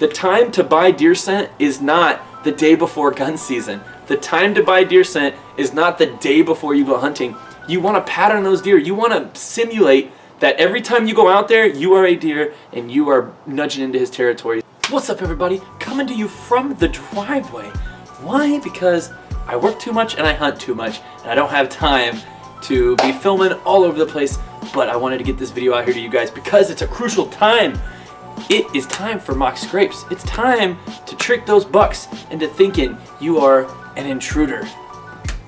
The time to buy deer scent is not the day before gun season. The time to buy deer scent is not the day before you go hunting. You want to pattern those deer. You want to simulate that every time you go out there, you are a deer and you are nudging into his territory. What's up, everybody? Coming to you from the driveway. Why? Because I work too much and I hunt too much, and I don't have time to be filming all over the place, but I wanted to get this video out here to you guys because it's a crucial time. It is time for mock scrapes. It's time to trick those bucks into thinking you are an intruder.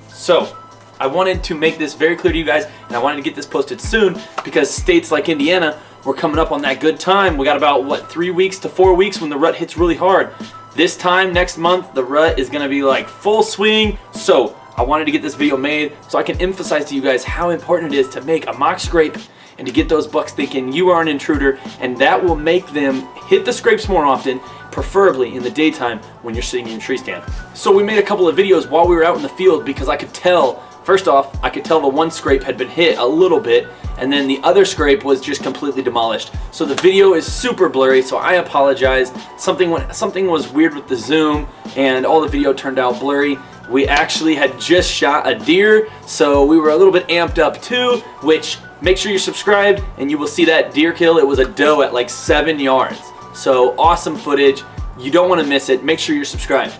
So I wanted to make this very clear to you guys, and I wanted to get this posted soon because states like Indiana, we're coming up on that good time. We got about, what, 3 weeks to 4 weeks when the rut hits really hard. This time next month, the rut is gonna be like full swing. So I wanted to get this video made so I can emphasize to you guys how important it is to make a mock scrape and to get those bucks thinking you are an intruder, and that will make them hit the scrapes more often, preferably in the daytime when you're sitting in your tree stand. So we made a couple of videos while we were out in the field because I could tell, first off, I could tell the one scrape had been hit a little bit, and then the other scrape was just completely demolished. So the video is super blurry, so I apologize. Something was weird with the zoom, and all the video turned out blurry. We actually had just shot a deer, so we were a little bit amped up too, which, make sure you're subscribed and you will see that deer kill. It was a doe at like 7 yards. So awesome footage. You don't want to miss it. Make sure you're subscribed.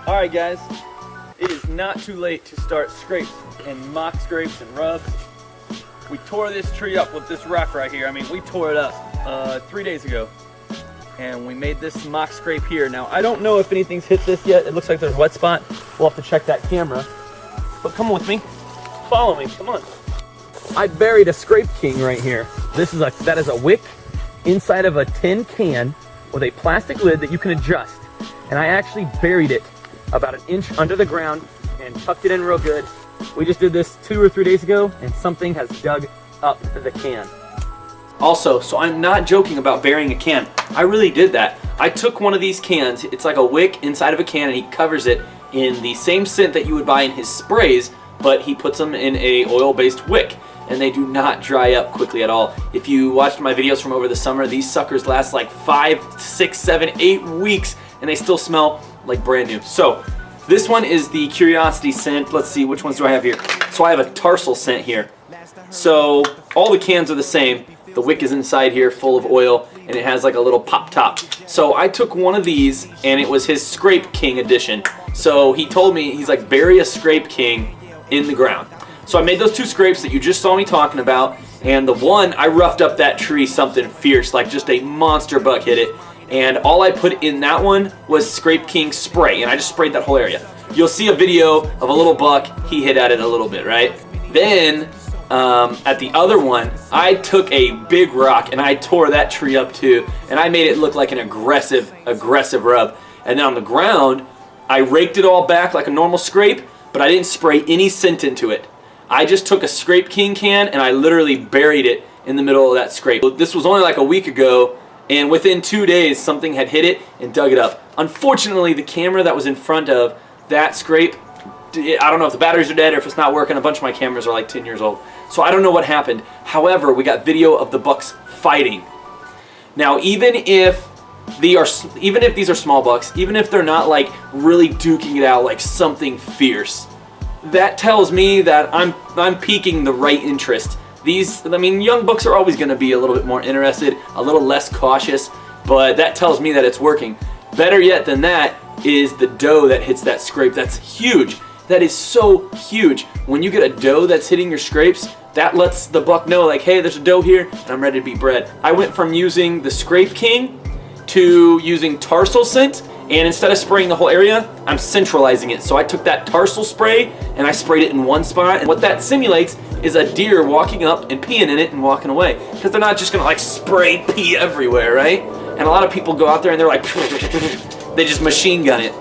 All right, guys, it is not too late to start scrapes and mock scrapes and rubs. We tore this tree up with this rock right here. I mean, we tore it up 3 days ago. And we made this mock scrape here. Now, I don't know if anything's hit this yet. It looks like there's a wet spot. We'll have to check that camera. But come with me. Follow me. Come on. I buried a scrape king right here. That is a wick inside of a tin can with a plastic lid that you can adjust. And I actually buried it about 1 inch under the ground and tucked it in real good. We just did this 2 or 3 days ago, and something has dug up the can. Also, so I'm not joking about burying a can. I really did that. I took one of these cans, it's like a wick inside of a can, and he covers it in the same scent that you would buy in his sprays, but he puts them in a oil-based wick, and they do not dry up quickly at all. If you watched my videos from over the summer, these suckers last like 5, 6, 7, 8 weeks, and they still smell like brand new. So this one is the Curiosity scent. Let's see, which ones do I have here? So I have a tarsal scent here. So all the cans are the same. The wick is inside here full of oil, and it has like a little pop top. So I took one of these, and it was his Scrape King edition. So he told me, he's like, bury a Scrape King in the ground. So I made those 2 scrapes that you just saw me talking about, and the one, I roughed up that tree something fierce, like just a monster buck hit it. And all I put in that one was Scrape King spray, and I just sprayed that whole area. You'll see a video of a little buck, he hit at it a little bit, right? Then, at the other one, I took a big rock and I tore that tree up too, and I made it look like an aggressive rub. And then on the ground, I raked it all back like a normal scrape, but I didn't spray any scent into it. I just took a Scrape King can and I literally buried it in the middle of that scrape. This was only like a week ago, and within 2 days, something had hit it and dug it up. Unfortunately, the camera that was in front of that scrape, I don't know if the batteries are dead or if it's not working. A bunch of my cameras are like 10 years old. So I don't know what happened. However, we got video of the bucks fighting. Now, even if these are small bucks, even if they're not like really duking it out like something fierce, that tells me that I'm piquing the right interest. I mean, young bucks are always going to be a little bit more interested, a little less cautious, but that tells me that it's working. Better yet than that is the doe that hits that scrape. That's huge. That is so huge. When you get a doe that's hitting your scrapes, that lets the buck know, like, hey, there's a doe here and I'm ready to be bred. I went from using the Scrape King to using tarsal scent, and instead of spraying the whole area, I'm centralizing it. So I took that tarsal spray and I sprayed it in one spot, and what that simulates is a deer walking up and peeing in it and walking away, because they're not just gonna like spray pee everywhere, right? And a lot of people go out there and they're like, they just machine gun it.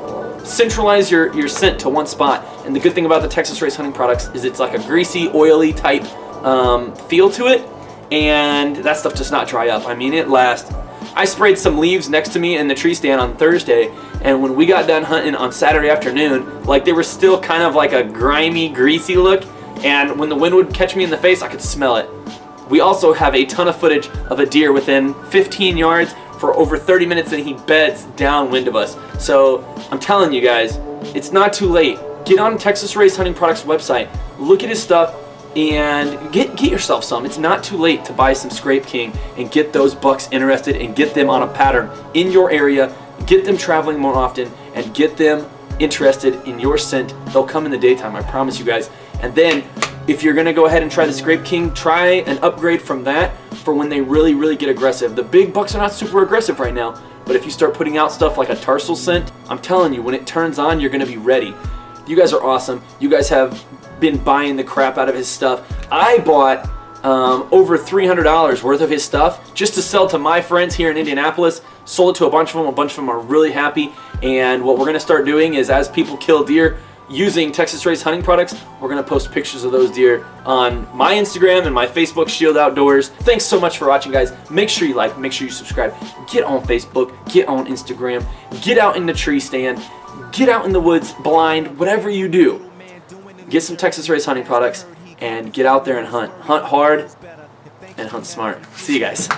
Centralize your scent to one spot, and the good thing about the Texas Race hunting products is it's like a greasy, oily type feel to it, and that stuff does not dry up. I mean, it lasts. I sprayed some leaves next to me in the tree stand on Thursday, and when we got done hunting on Saturday afternoon, like, they were still kind of like a grimy, greasy look, and when the wind would catch me in the face, I could smell it. We also have a ton of footage of a deer within 15 yards for over 30 minutes and he beds downwind of us. So I'm telling you guys, it's not too late. Get on Texas Raised Hunting Products website, look at his stuff, and get yourself some. It's not too late to buy some Scrape King and get those bucks interested and get them on a pattern in your area, get them traveling more often, and get them interested in your scent. They'll come in the daytime, I promise you guys. And then if you're gonna go ahead and try the Scrape King, try an upgrade from that for when they really get aggressive. The big bucks are not super aggressive right now, but if you start putting out stuff like a tarsal scent, I'm telling you, when it turns on, you're gonna be ready. You guys are awesome. You guys have been buying the crap out of his stuff. I bought over $300 worth of his stuff just to sell to my friends here in Indianapolis. Sold it to a bunch of them are really happy. And what we're gonna start doing is, as people kill deer using Texas Raised Hunting Products, we're gonna post pictures of those deer on my Instagram and my Facebook, Shield Outdoors. Thanks so much for watching, guys. Make sure you like, make sure you subscribe. Get on Facebook, get on Instagram, get out in the tree stand, get out in the woods blind, whatever you do. Get some Texas Raised Hunting Products and get out there and hunt. Hunt hard and hunt smart. See you guys.